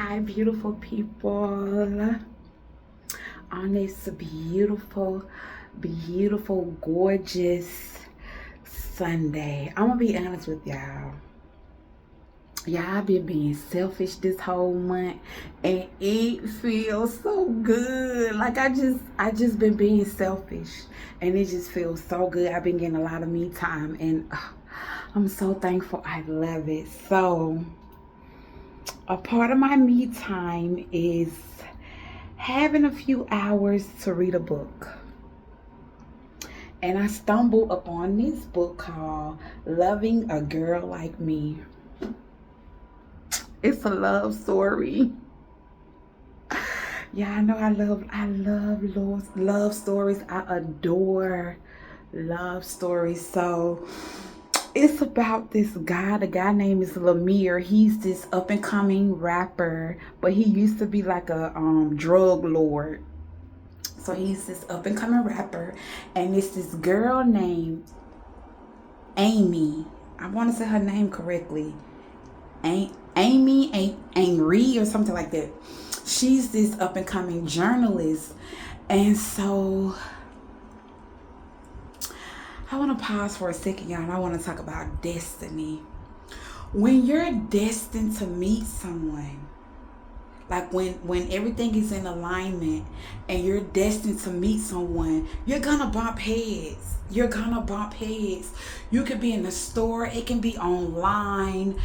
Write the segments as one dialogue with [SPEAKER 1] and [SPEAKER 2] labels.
[SPEAKER 1] Hi, beautiful people. On this beautiful, gorgeous Sunday. I'm gonna be honest with y'all. Y'all been being selfish this whole month, and it feels so good. Like I just been being selfish, and it just feels so good. I've been getting a lot of me time, and I'm so thankful. I love it. So a part of my me time is having a few hours to read a book. And I stumbled upon this book called Loving a Girl Like Me. It's a love story. Yeah, I know I love love stories. I adore love stories. So it's about this guy. The guy name is Lemire. He's this up and coming rapper, but he used to be like a drug lord. So he's this up and coming rapper, and it's this girl named Amy. I want to say her name correctly. Amy or something like that. She's this up and coming journalist, and so I want to pause for a second, y'all. And I want to talk about destiny. When you're destined to meet someone, like when everything is in alignment and you're destined to meet someone, you're gonna bump heads. You could be in the store, it can be online.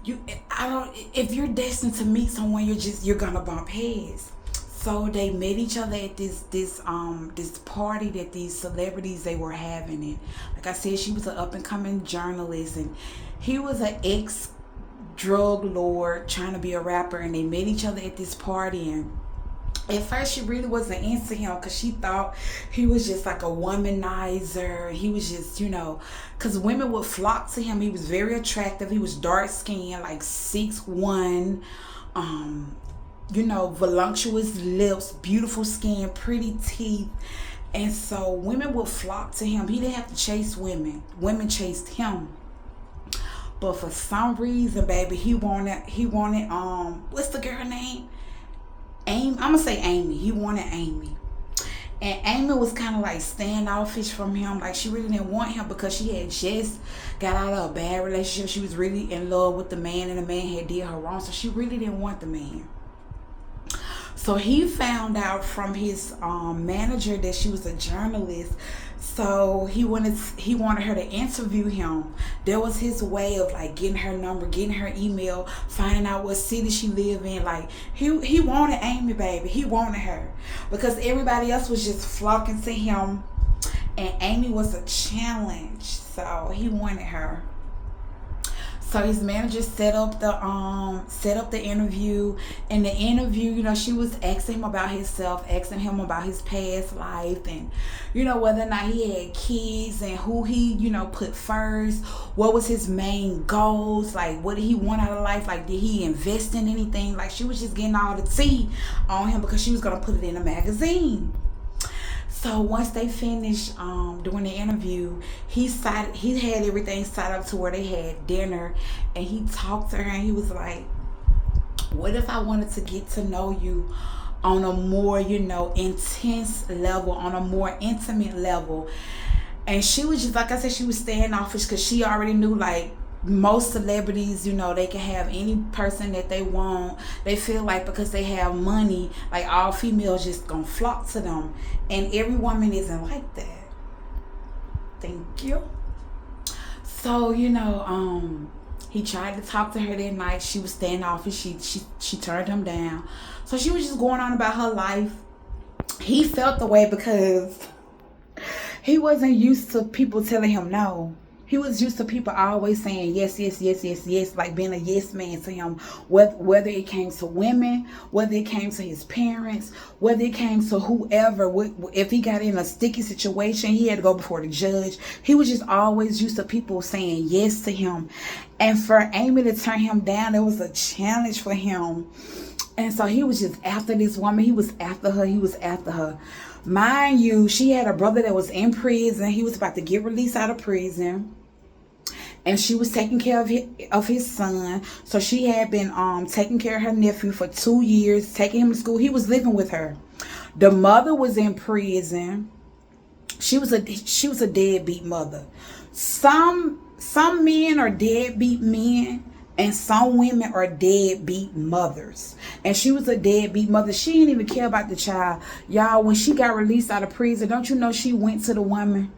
[SPEAKER 1] If you're destined to meet someone, you're gonna bump heads. So they met each other at this party that these celebrities they were having. And like I said, she was an up and coming journalist, and he was an ex drug lord trying to be a rapper, and they met each other at this party. And at first she really wasn't into him because she thought he was just like a womanizer. He was just, because women would flock to him. He was very attractive. He was dark skinned, like 6'1", voluptuous lips, beautiful skin, pretty teeth. And so women would flock to him. He didn't have to chase women. Women chased him. But for some reason, baby, he wanted what's the girl name? I'm gonna say Amy. He wanted Amy. And Amy was kind of like standoffish from him. Like she really didn't want him because she had just got out of a bad relationship. She was really in love with the man, and the man had did her wrong. So she really didn't want the man. So he found out from his manager that she was a journalist. So he wanted her to interview him. That was his way of like getting her number, getting her email, finding out what city she lived in. Like he wanted Amy, baby. He wanted her because everybody else was just flocking to him, and Amy was a challenge. So he wanted her. So his manager set up the interview. In the interview, she was asking him about himself, asking him about his past life, and whether or not he had kids, and who he put first, what was his main goals, like what did he want out of life, like did he invest in anything. Like she was just getting all the tea on him because she was gonna put it in a magazine. So once they finished doing the interview, he had everything set up to where they had dinner, and he talked to her, and he was like, what if I wanted to get to know you on a more, intense level, on a more intimate level? And she was just, like I said, she was standoffish because she already knew, like, most celebrities, they can have any person that they want. They feel like because they have money, like all females just gonna flock to them. And every woman isn't like that. Thank you. So, he tried to talk to her that night. She was standoffish. She turned him down. So she was just going on about her life. He felt the way because he wasn't used to people telling him no. He was used to people always saying yes, yes, yes, yes, yes, like being a yes man to him, whether it came to women, whether it came to his parents, whether it came to whoever. If he got in a sticky situation, he had to go before the judge. He was just always used to people saying yes to him. And for Amy to turn him down, it was a challenge for him. And so he was just after this woman. He was after her. Mind you, she had a brother that was in prison. He was about to get released out of prison. and she was taking care of his son. So she had been taking care of her nephew for 2 years, taking him to school. He was living with her. The mother was in prison. She was a deadbeat mother. Some men are deadbeat men, and some women are deadbeat mothers. And she was a deadbeat mother. She didn't even care about the child. Y'all, when she got released out of prison, don't you know she went to the woman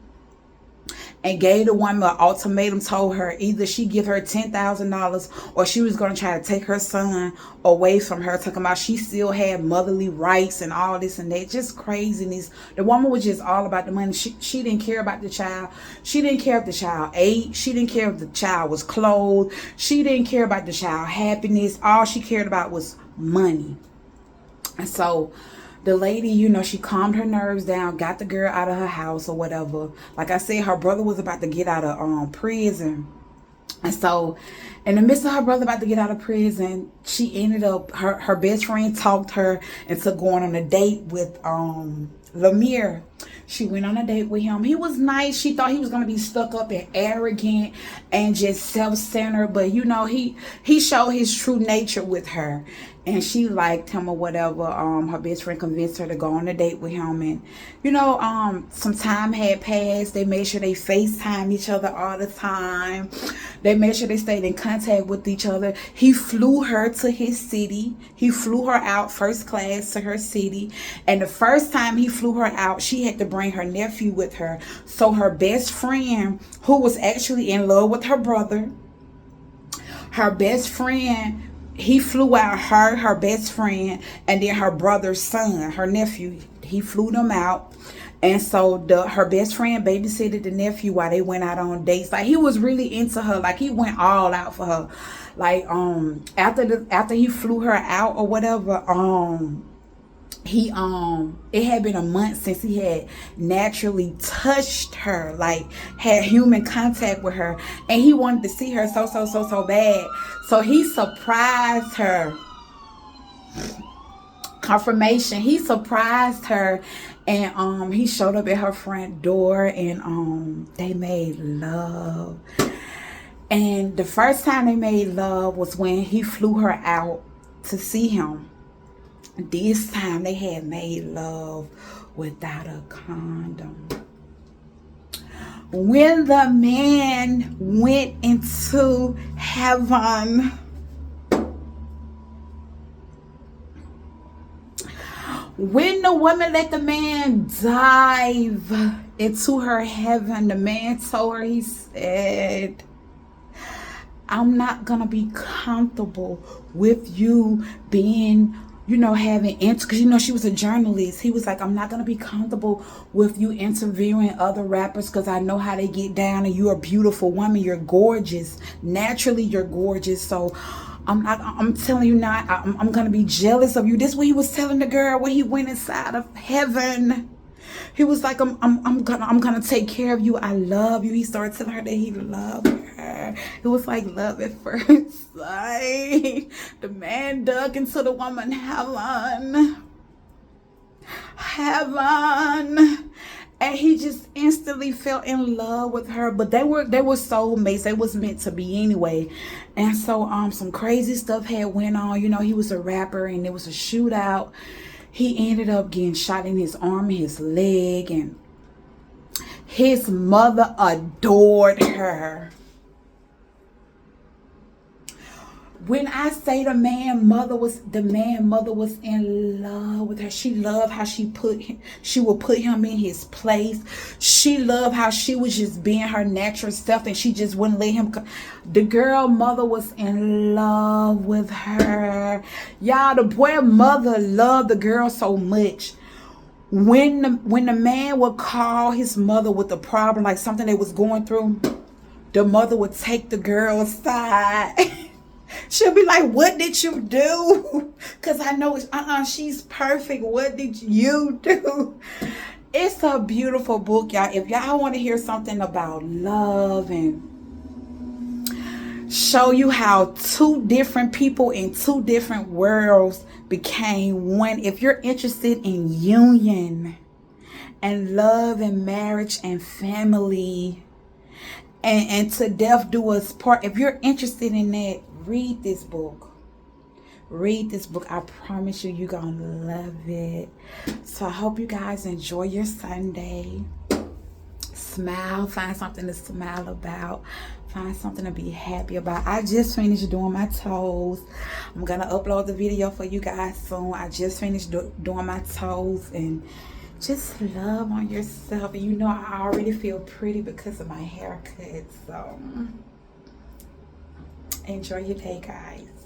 [SPEAKER 1] and gave the woman an ultimatum, told her either she give her $10,000 or she was going to try to take her son away from her, talking about she still had motherly rights and all this and that. Just craziness. The woman was just all about the money. She didn't care about the child. She didn't care if the child ate. She didn't care if the child was clothed. She didn't care about the child's happiness. All she cared about was money. And so the lady, you know, she calmed her nerves down, got the girl out of her house or whatever. Like I said, her brother was about to get out of prison. And so in the midst of her brother about to get out of prison, she ended up, her best friend talked her into going on a date with Lemire. She went on a date with him. He was nice. She thought he was going to be stuck up and arrogant and just self-centered. But, you know, he showed his true nature with her. And she liked him or whatever. Her best friend convinced her to go on a date with him. And, you know, some time had passed. They made sure they FaceTime each other all the time. They made sure they stayed in contact with each other. He flew her to his city. He flew her out first class to her city. And the first time he flew her out, she had to bring her nephew with her. So her best friend, who was actually in love with her brother, her best friend, he flew out her best friend, and then her brother's son, her nephew, he flew them out. And so her best friend babysitted the nephew while they went out on dates. Like, he was really into her. Like, he went all out for her. Like, after he flew her out or whatever, it had been a month since he had naturally touched her, like had human contact with her, and he wanted to see her so bad. So he surprised her. Confirmation. He surprised her, and he showed up at her front door, and they made love. And the first time they made love was when he flew her out to see him. This time they had made love without a condom. When the man went into heaven, when the woman let the man dive into her heaven, the man told her, he said, I'm not gonna be comfortable with you being, you know, having, because, you know, she was a journalist. He was like, I'm not going to be comfortable with you interviewing other rappers because I know how they get down, and you're a beautiful woman. You're gorgeous. Naturally, you're gorgeous. So I'm telling you now, I'm going to be jealous of you. This is what he was telling the girl when he went inside of heaven. He was like, I'm gonna take care of you. I love you. He started telling her that he loved her. It was like love at first sight. The man dug into the woman heaven, and he just instantly fell in love with her. But they were soulmates. They was meant to be anyway. And so some crazy stuff had went on. You know, he was a rapper, and there was a shootout. He ended up getting shot in his arm and his leg, and his mother adored her. When I say the man mother was in love with her. She loved how she would put him in his place. She loved how she was just being her natural self, and she just wouldn't let him. The girl mother was in love with her. Y'all, the boy mother loved the girl so much. When the man would call his mother with a problem, like something they was going through, the mother would take the girl aside. She'll be like, what did you do? Because I know it's, she's perfect. What did you do? It's a beautiful book, y'all. If y'all want to hear something about love and show you how two different people in two different worlds became one. If you're interested in union and love and marriage and family and to death do us part. If you're interested in that, read this book. Read this book. I promise you, you're gonna love it. So I hope you guys enjoy your Sunday. Smile, find something to smile about, find something to be happy about. I just finished doing my toes. I'm gonna upload the video for you guys soon. I just finished doing my toes, and just love on yourself. And you know, I already feel pretty because of my haircut. So enjoy your day, guys.